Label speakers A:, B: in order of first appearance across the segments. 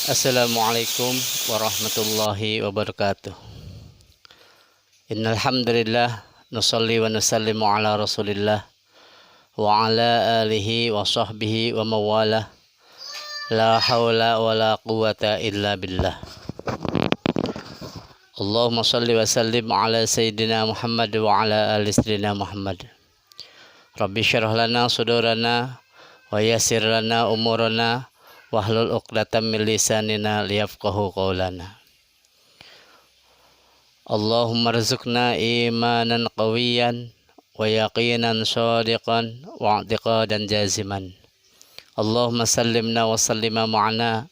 A: Assalamualaikum warahmatullahi wabarakatuh. Innal hamdalillah nusalli wa nusallimu ala Rasulillah wa ala alihi wa sahbihi wa mawalah. La haula wa la quwata illa billah. Allahumma salli wa sallim ala sayyidina Muhammad wa ala ali sayyidina Muhammad. Rabbi syrah lana sudurana wa yassir lana umurana wahlul 'uqdatam min lisanina liyafqahu qaulana. Allahumma rzuqna imanan qawiyan wa yaqinan shadiqan wa i'tiqadan jaziman. Allahumma sallimna wa sallima ma'ana.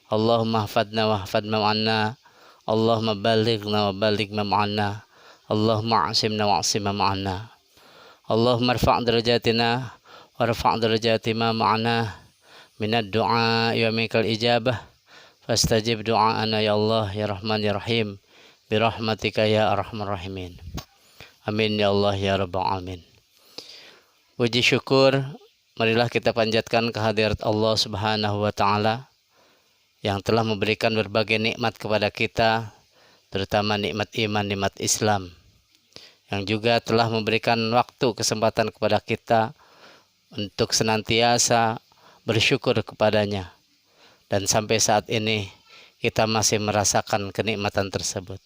A: Allahumma hafadna wa hafad ma'ana. Allahumma balighna wa baligh ma'ana. Allahumma asimna wa asim ma'ana. Allahumma rfa' darajatina wa rfa' darajati ma ma'ana minad du'a wa minkal ijabah fastajib du'ana ya Allah ya Rahman ya Rahim birahmatika ya arhamar rahimin. Amin ya Allah ya rabbal alamin. Puji syukur marilah kita panjatkan kehadirat Allah Subhanahu wa taala yang telah memberikan berbagai nikmat kepada kita, terutama nikmat iman, nikmat Islam, yang juga telah memberikan waktu kesempatan kepada kita untuk senantiasa bersyukur kepadanya, dan sampai saat ini kita masih merasakan kenikmatan tersebut.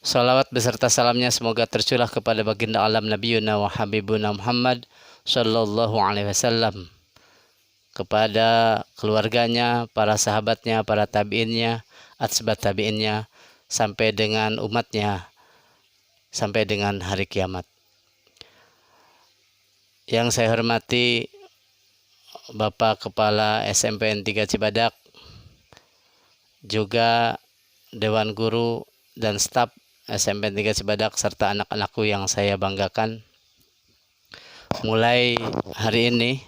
A: Salawat beserta salamnya semoga tercurah kepada baginda alam Nabiyuna wa Habibuna Muhammad Sallallahu Alaihi Wasallam, kepada keluarganya, para sahabatnya, para tabiinnya, atbaut tabiinnya, sampai dengan umatnya, sampai dengan hari kiamat. Yang saya hormati Bapak Kepala SMPN 3 Cibadak, juga Dewan Guru dan staf SMPN 3 Cibadak, serta anak-anakku yang saya banggakan. Mulai hari ini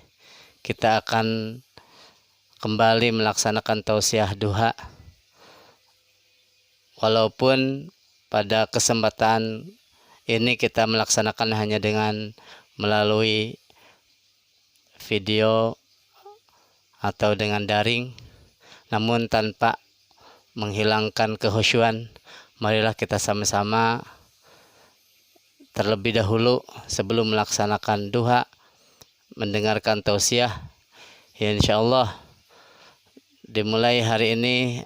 A: kita akan kembali melaksanakan tausiah duha. Walaupun pada kesempatan ini kita melaksanakan hanya dengan melalui video atau dengan daring, namun tanpa menghilangkan kehusyuan, marilah kita sama-sama terlebih dahulu sebelum melaksanakan duha mendengarkan tausiah. Insyaallah dimulai hari ini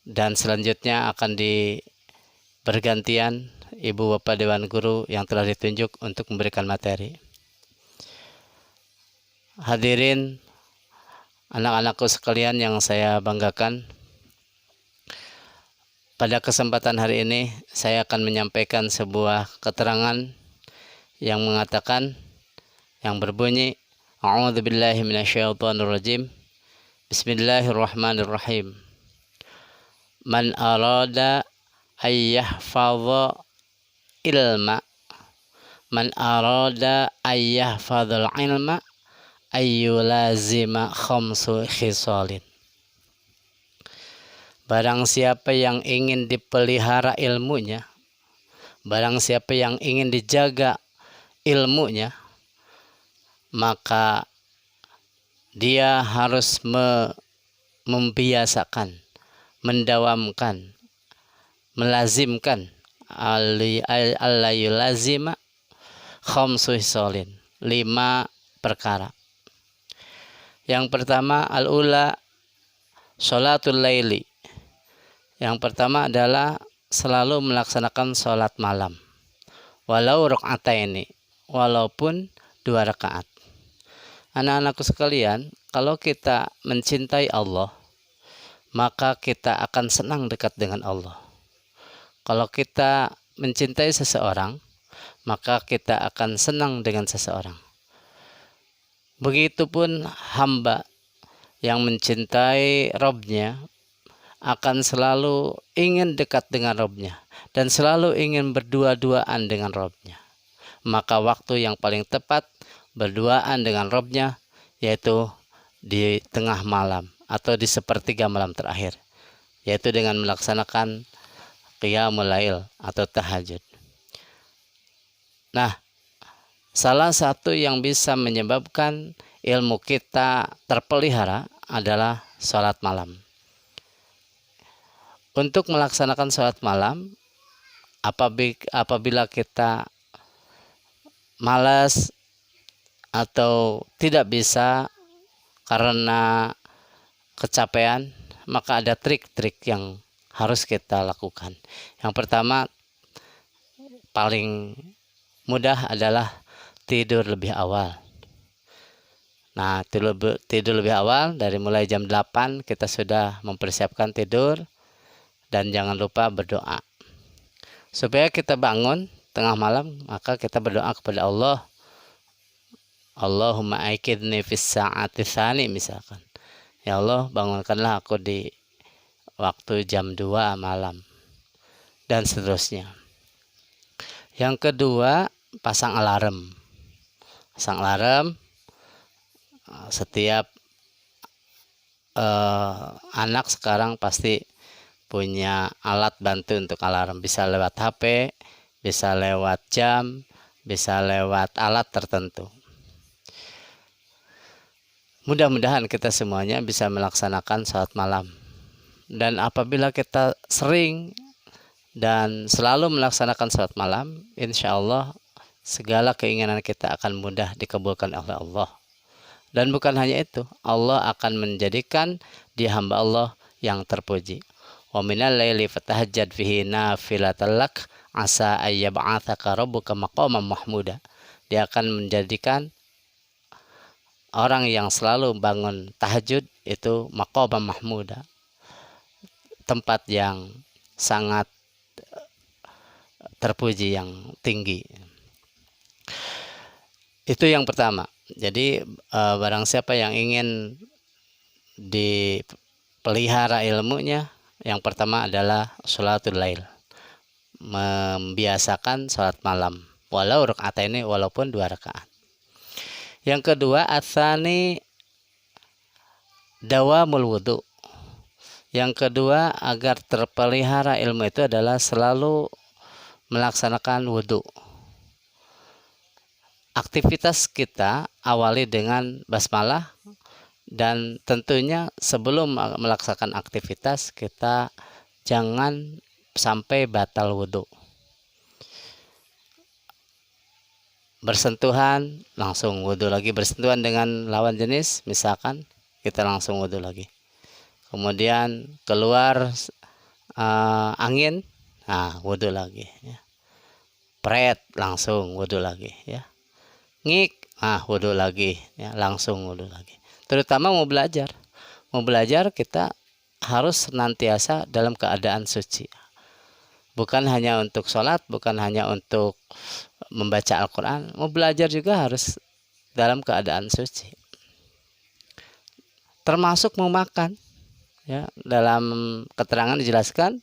A: dan selanjutnya akan bergantian Ibu Bapak Dewan Guru yang telah ditunjuk untuk memberikan materi. Hadirin anak-anakku sekalian yang saya banggakan, pada kesempatan hari ini saya akan menyampaikan sebuah keterangan yang mengatakan, yang berbunyi, A'udzubillahi minasyaitonirrajim. Bismillahirrahmanirrahim. Man arada ayyahfadha ilma, man arada ayyahfadhal ilma ayyulazima khamsu khisalin. Barang siapa yang ingin dipelihara ilmunya, barang siapa yang ingin dijaga ilmunya, maka dia harus membiasakan, mendawamkan, melazimkan alayulazima khamsu khisalin, 5 perkara. Yang pertama, al-ula sholatul laili. Yang pertama adalah selalu melaksanakan sholat malam, walau rakaataini, walaupun 2 rakaat. Anak-anakku sekalian, kalau kita mencintai Allah, maka kita akan senang dekat dengan Allah. Kalau kita mencintai seseorang, maka kita akan senang dengan seseorang. Begitupun hamba yang mencintai Rabb-nya akan selalu ingin dekat dengan Rabb-nya dan selalu ingin berdua-duaan dengan Rabb-nya. Maka waktu yang paling tepat berduaan dengan Rabb-nya yaitu di tengah malam atau di sepertiga malam terakhir, yaitu dengan melaksanakan qiyamul lail atau tahajud. Nah, salah satu yang bisa menyebabkan ilmu kita terpelihara adalah sholat malam. Untuk melaksanakan sholat malam, apabila kita malas atau tidak bisa karena kecapean, maka ada trik-trik yang harus kita lakukan. Yang pertama, paling mudah adalah tidur lebih awal. Nah, tidur lebih awal, dari mulai jam 8 kita sudah mempersiapkan tidur, dan jangan lupa berdoa. Supaya kita bangun tengah malam, maka kita berdoa kepada Allah. Allahumma aikidni fis sa'ati tsani, misalkan. Ya Allah, bangunkanlah aku di waktu jam 2 malam, dan seterusnya. Yang kedua, pasang alarm. Pasang alarm. Setiap anak sekarang pasti punya alat bantu untuk alarm. Bisa lewat HP, bisa lewat jam, bisa lewat alat tertentu. Mudah-mudahan kita semuanya bisa melaksanakan sholat malam. Dan apabila kita sering dan selalu melaksanakan sholat malam, insya Allah segala keinginan kita akan mudah dikabulkan oleh Allah. Dan bukan hanya itu, Allah akan menjadikan dia hamba Allah yang terpuji. Wa minal laili fatahajjad fihi nafilatan lak asa ayyab'atsaka rabbuka maqaman mahmuda. Dia akan menjadikan orang yang selalu bangun tahajud itu maqaman mahmuda, tempat yang sangat terpuji, yang tinggi. Itu yang pertama. Jadi barang siapa yang ingin dipelihara ilmunya, yang pertama adalah sholatul lail, membiasakan sholat malam, walau rakaat ini, walaupun 2 rakaat. Yang kedua, atsani dawamul wudu. Yang kedua, agar terpelihara ilmu itu adalah selalu melaksanakan wudu. Aktivitas kita awali dengan basmalah, dan tentunya sebelum melaksanakan aktivitas kita jangan sampai batal wudu. Bersentuhan, langsung wudu lagi. Bersentuhan dengan lawan jenis, misalkan, kita langsung wudu lagi. Kemudian keluar angin, wudu lagi. Ya. Pret, langsung wudu lagi. Ya. Ngik, wudu lagi. Ya, langsung wudu lagi. Terutama mau belajar kita harus senantiasa dalam keadaan suci. Bukan hanya untuk sholat, bukan hanya untuk membaca Al-Quran, mau belajar juga harus dalam keadaan suci. Termasuk mau makan. Ya, dalam keterangan dijelaskan,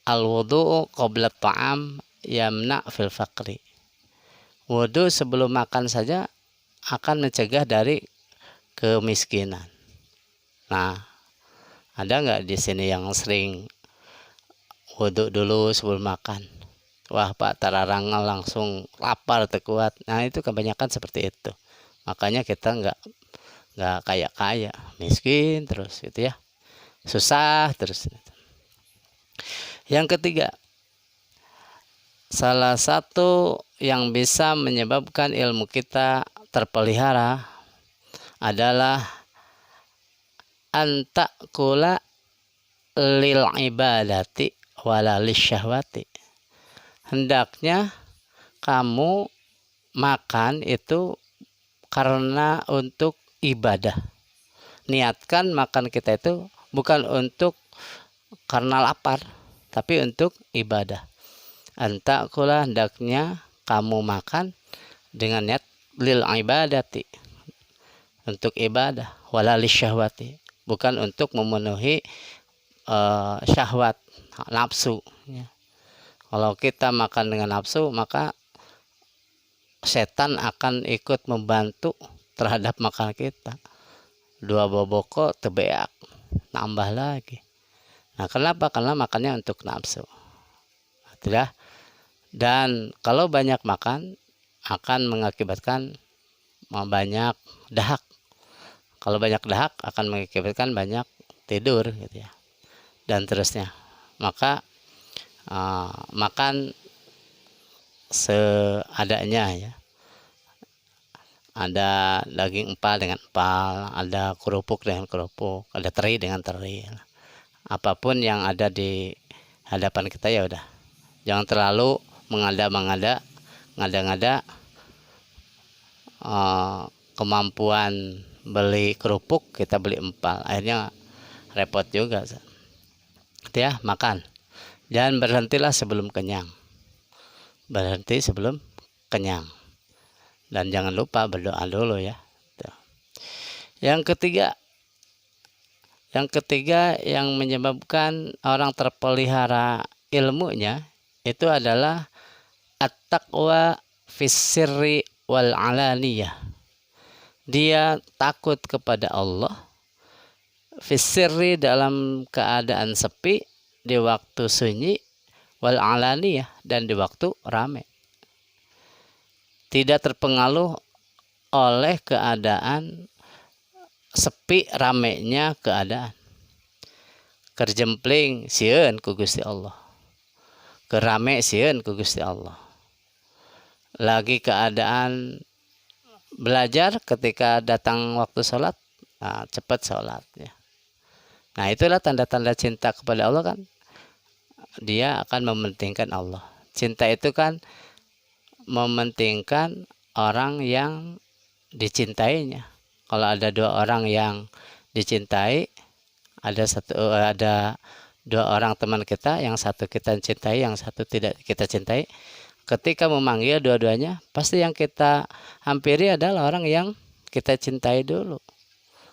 A: al-wudu'u qabla ta'am yamna fil faqri. Wudu sebelum makan saja akan mencegah dari kemiskinan. Nah, ada nggak di sini yang sering wudu dulu sebelum makan? Wah Pak, tararangal langsung lapar terkuat. Nah, itu kebanyakan seperti itu. Makanya kita nggak kaya, miskin terus gitu ya, susah terus. Yang ketiga, salah satu yang bisa menyebabkan ilmu kita terpelihara adalah antakula lil ibadati wala lisyahwati. Hendaknya kamu makan itu karena untuk ibadah. Niatkan makan kita itu bukan untuk karena lapar, tapi untuk ibadah. Antakula, hendaknya kamu makan dengan niat lil ibadati, untuk ibadah, wala lisyahwati, bukan untuk memenuhi syahwat, nafsu. Ya. Kalau kita makan dengan nafsu, maka setan akan ikut membantu terhadap makan kita. 2 boboko tebeak, nambah lagi. Nah, kenapa? Karena makannya untuk nafsu. Tidak. Dan kalau banyak makan akan mengakibatkan banyak dahak. Kalau banyak dahak akan mengakibatkan banyak tidur gitu ya, dan terusnya. Maka makan seadanya ya. Ada daging empal dengan empal, ada kerupuk dengan kerupuk, ada teri dengan teri. Apapun yang ada di hadapan kita ya udah. Jangan terlalu mengada-ngada kemampuan beli kerupuk, kita beli empal. Akhirnya repot juga. Ya, makan. Dan berhentilah sebelum kenyang. Berhenti sebelum kenyang. Dan jangan lupa berdoa dulu ya. Yang ketiga yang menyebabkan orang terpelihara ilmunya itu adalah at-taqwa fis sirri wal alaniyah. Dia takut kepada Allah fis sirri dalam keadaan sepi, di waktu sunyi, wal alaniyah dan di waktu ramai. Tidak terpengaruh oleh keadaan sepi ramenya keadaan. Kerjempling sieun ku Gusti Allah, kerame sieun ku Gusti Allah. Lagi keadaan belajar, ketika datang waktu sholat, cepat sholat ya. Nah, itulah tanda-tanda cinta kepada Allah kan. Dia akan mementingkan Allah. Cinta itu kan mementingkan orang yang dicintainya. Kalau ada dua orang yang dicintai, ada dua orang teman kita, yang satu kita cintai, yang satu tidak kita cintai. Ketika memanggil dua-duanya, pasti yang kita hampiri adalah orang yang kita cintai dulu,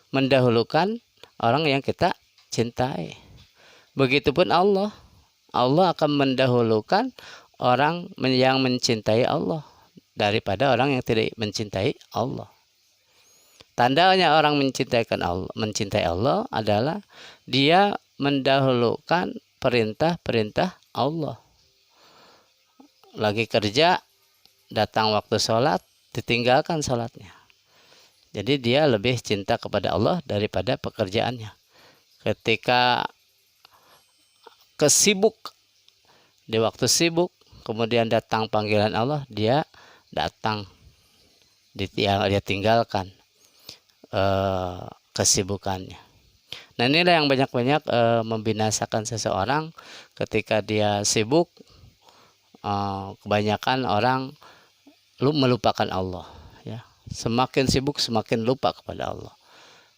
A: mendahulukan orang yang kita cintai. Begitupun Allah akan mendahulukan orang yang mencintai Allah daripada orang yang tidak mencintai Allah. Tandanya orang mencintai Allah adalah dia mendahulukan perintah-perintah Allah. Lagi kerja, datang waktu sholat, ditinggalkan sholatnya. Jadi dia lebih cinta kepada Allah daripada pekerjaannya. Ketika kesibuk, di waktu sibuk, kemudian datang panggilan Allah, dia datang, dia tinggalkan kesibukannya. Nah, inilah yang banyak-banyak membinasakan seseorang ketika dia sibuk. Kebanyakan orang melupakan Allah ya. Semakin sibuk semakin lupa kepada Allah.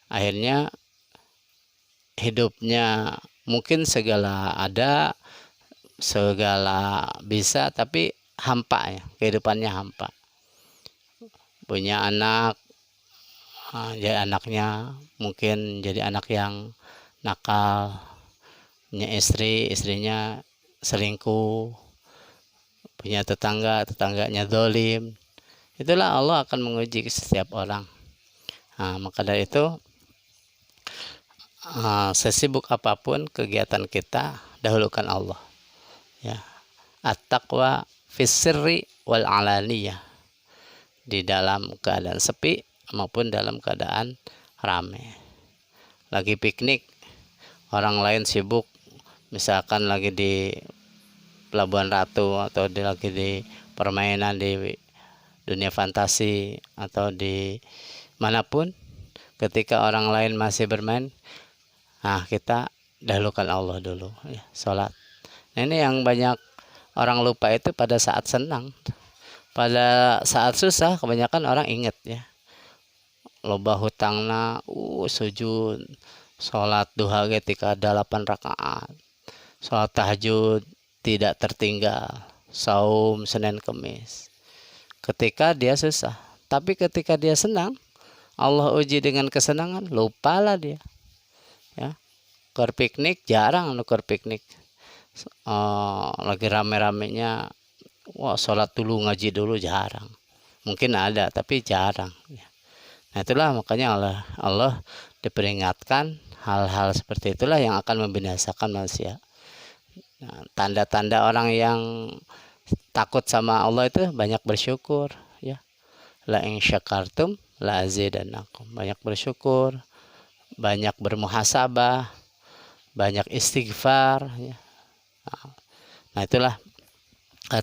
A: Akhirnya hidupnya mungkin segala ada, segala bisa, tapi hampa ya, kehidupannya hampa. Punya anak, jadi anaknya mungkin jadi anak yang nakal. Punya istri, istrinya selingkuh. Punya tetangganya zalim. Itulah Allah akan menguji setiap orang. Maka dari itu, sesibuk apapun kegiatan kita, dahulukan Allah ya. At-taqwa fis sirri wal alaniyah, di dalam keadaan sepi maupun dalam keadaan ramai. Lagi piknik, orang lain sibuk, misalkan lagi di Pelabuhan Ratu atau lagi di permainan di dunia fantasi atau di manapun, ketika orang lain masih bermain, kita dahulukan Allah dulu ya, sholat. Nah, ini yang banyak orang lupa itu pada saat senang. Pada saat susah kebanyakan orang ingat ya, loba hutangna sujud, sholat duha ketika 8 rakaat, sholat tahajud tidak tertinggal, saum Senin Kemis. Ketika dia susah, tapi ketika dia senang, Allah uji dengan kesenangan, lupalah dia ya. Keur piknik jarang keur piknik, lagi rame-ramenya, sholat dulu, ngaji dulu, jarang. Mungkin ada tapi jarang ya. Nah, itulah makanya Allah diperingatkan hal-hal seperti itulah yang akan membinasakan manusia. Nah, tanda-tanda orang yang takut sama Allah itu banyak bersyukur ya. La in syakartum la azidannakum. Banyak bersyukur, banyak bermuhasabah, banyak istighfar ya. Nah itulah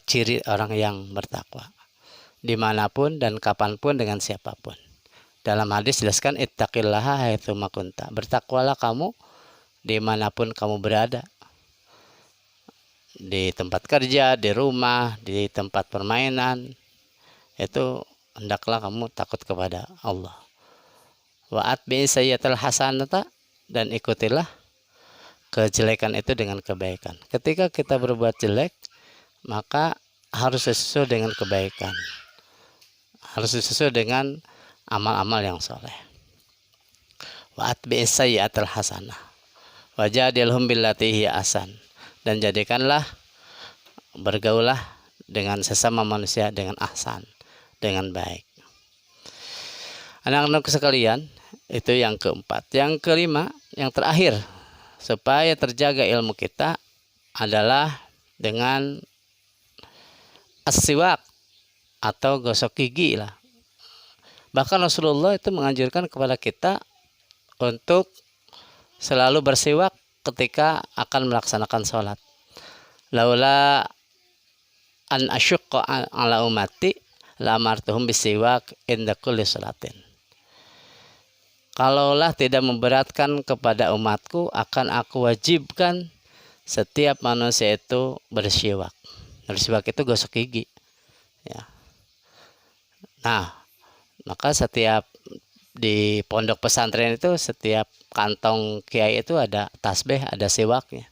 A: ciri orang yang bertakwa dimanapun dan kapanpun dengan siapapun. Dalam hadis jelaskan ittaqillaha haitsu makunta. Bertakwalah kamu dimanapun kamu berada, di tempat kerja, di rumah, di tempat permainan, itu hendaklah kamu takut kepada Allah. Wa atbi sayyi'atal hasanata, dan ikutilah kejelekan itu dengan kebaikan. Ketika kita berbuat jelek, maka harus sesuai dengan kebaikan, harus sesuai dengan amal-amal yang soleh. Wa atbi sayyi'atal hasanah wajadilhum billati hiya ahsan, dan jadikanlah, bergaulah dengan sesama manusia dengan ahsan, dengan baik. Anak-anak sekalian, itu yang keempat. Yang kelima, yang terakhir, supaya terjaga ilmu kita adalah dengan as-siwak atau gosok gigi lah. Bahkan Rasulullah itu menganjurkan kepada kita untuk selalu bersiwak ketika akan melaksanakan sholat. Laula an asyukka ala umati la amartuhum bisiwak inda kulli sholatin. Kalaulah tidak memberatkan kepada umatku, akan aku wajibkan setiap manusia itu bersiwak. Bersiwak itu gosok gigi ya. Nah, maka setiap di pondok pesantren itu, setiap kantong kiai itu ada tasbih, ada siwaknya.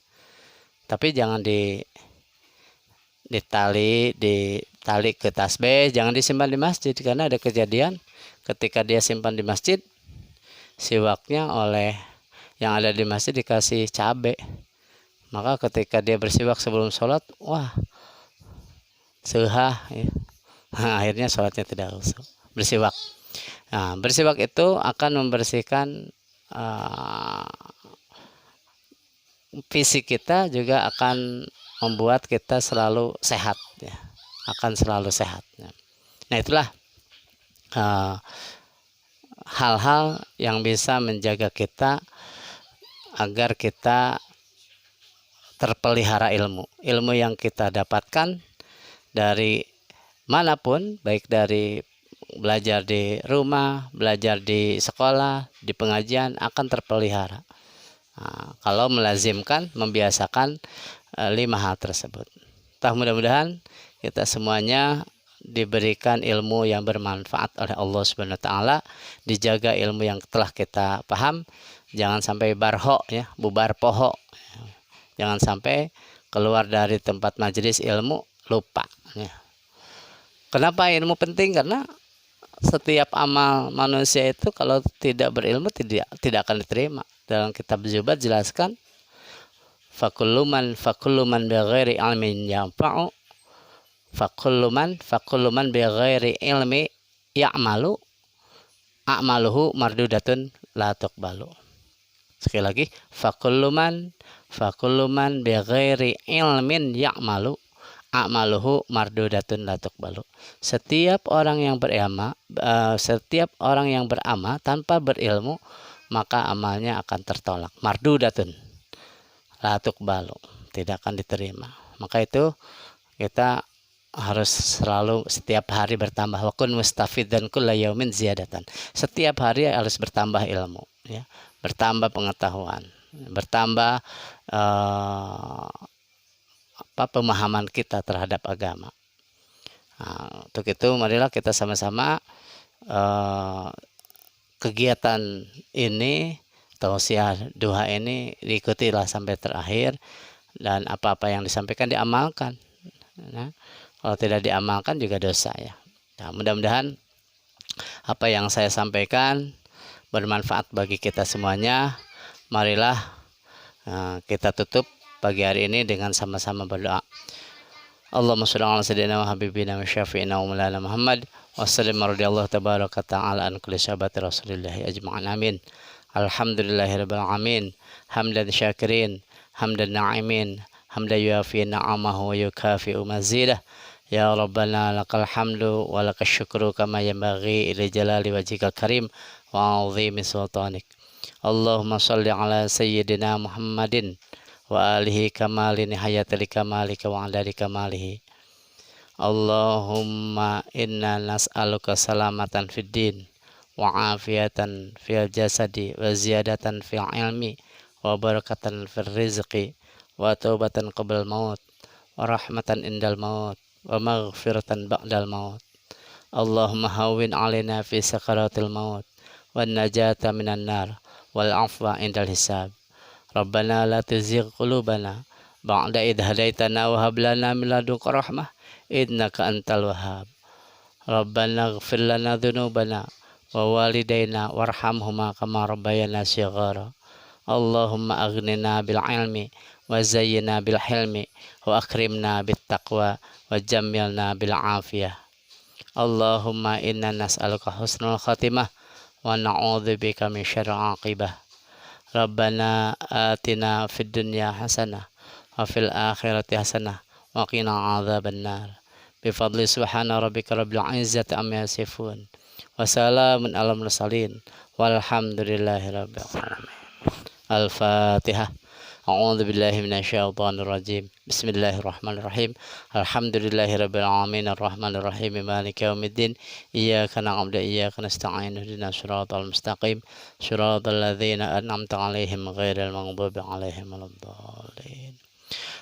A: Tapi jangan ditali ke tasbih, jangan disimpan di masjid, karena ada kejadian ketika dia simpan di masjid, siwaknya oleh yang ada di masjid dikasih cabai. Maka ketika dia bersiwak sebelum sholat, wah, sehah ya. Nah, akhirnya sholatnya tidak usah bersiwak. Nah, bersiwak itu akan membersihkan fisik kita, juga akan membuat kita selalu sehat ya, akan selalu sehat ya. Nah, itulah hal-hal yang bisa menjaga kita agar kita terpelihara ilmu yang kita dapatkan dari manapun, baik dari belajar di rumah, belajar di sekolah, di pengajian, akan terpelihara. Nah, kalau melazimkan, membiasakan 5 hal tersebut. Mudah-mudahan kita semuanya diberikan ilmu yang bermanfaat oleh Allah Subhanahu wa taala, dijaga ilmu yang telah kita paham, jangan sampai barho ya, bubar poho. Jangan sampai keluar dari tempat majelis ilmu lupa ya. Kenapa ilmu penting? Karena setiap amal manusia itu kalau tidak berilmu tidak akan diterima. Dalam kitab Zubat jelaskan, fakullu man bighairi ilmin yanfa'u fakullu man bighairi ilmi ya'malu a'maluhu mardudatun la tuqbalu. Sekali lagi, fakullu man bighairi ilmin ya'malu a'maluhu mardudatun la tuqbalu. Setiap orang yang beramal tanpa berilmu, maka amalnya akan tertolak. Mardudatun la tuqbalu, tidak akan diterima. Maka itu kita harus selalu setiap hari bertambah. Wa kun mustafidan kulla yaumin ziyadatan. Setiap hari harus bertambah ilmu ya, bertambah pengetahuan, bertambah pemahaman kita terhadap agama. Nah, untuk itu marilah kita sama-sama kegiatan ini, tausiah duha ini, diikutilah sampai terakhir, dan apa-apa yang disampaikan diamalkan. Nah, kalau tidak diamalkan juga dosa ya. Nah, mudah-mudahan apa yang saya sampaikan bermanfaat bagi kita semuanya. Marilah kita tutup pagi hari ini dengan sama-sama berdoa. Allahumma shalli ala sayyidina wa habibina wa syafi'ina wa maulana Muhammad wa sallim radhiyallahu tabaraka ta'ala an kulli sahabati Rasulillah ajma'in amin. Alhamdulillahirabbil alamin, hamdan syakirin, hamdan na'imin, hamdan yuafi na'amahu wa yukafi'u mazidah. Ya Rabbana lakal hamdu wa lakal syukru kama yanbaghi ila jalali wajhikal karim wa 'azimi sultanik. Allahumma shalli ala sayyidina Muhammadin wa alihi kamali nihayatil kamalika wa adadi kamalihi. Allahumma inna nas'aluka salamatan fid din wa afiatan fil jasadi wa ziyadatan fil ilmi wa barakatan fil rizqi wa taubatan qabla maut wa rahmatan indal maut wa maghfiratan ba'dal maut. Allahumma hawwin alaina fi sakaratil maut wan najata minan nar wal afwa indal hisab. Rabbana la tuzigh qulubana ba'da idh hadaitana wa hab lana min ladunka rahmah innaka antal wahhab. Rabbana ighfir lana dzunubana wa walidayna warhamhuma kama rabbayana shighara. Allahumma aghnina bil ilmi wa zayyina bil hilmi wa akrimna bit taqwa wa jammilna bil afiyah. Allahumma inna nas'aluka husnul khatimah wa na'udzubika min syarril aqibah. Rabbana atina fid dunya hasanah wa fil akhirati hasanah wa qina adzabannar. Bifadli subhana rabbika rabbil izzati amma yasifun wa salamun alal mursalin walhamdulillahi rabbil alamin. Al-Fatihah. A'udzu billahi minasyaitonir rajim. Bismillahirrahmanirrahim. Alhamdulillahi rabbil alamin arrahmanir rahim maliki yaumiddin. Iyyaka na'budu wa iyyaka nasta'in ihdinas siratal mustaqim siratal ladzina an'amta 'alaihim ghairil maghdubi 'alaihim waladdallin.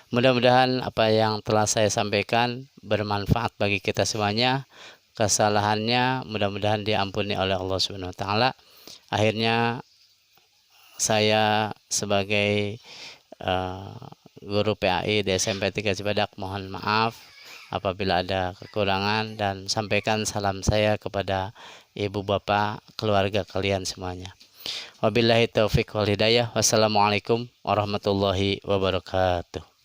A: Mudah-mudahan apa yang telah saya sampaikan bermanfaat bagi kita semuanya. Kesalahannya mudah-mudahan diampuni oleh Allah Subhanahu wa taala. Akhirnya saya sebagai guru PAI di SMP 3 Cibadak mohon maaf apabila ada kekurangan dan sampaikan salam saya kepada ibu bapak keluarga kalian semuanya. Wabillahi taufiq wal hidayah. Wassalamualaikum warahmatullahi wabarakatuh.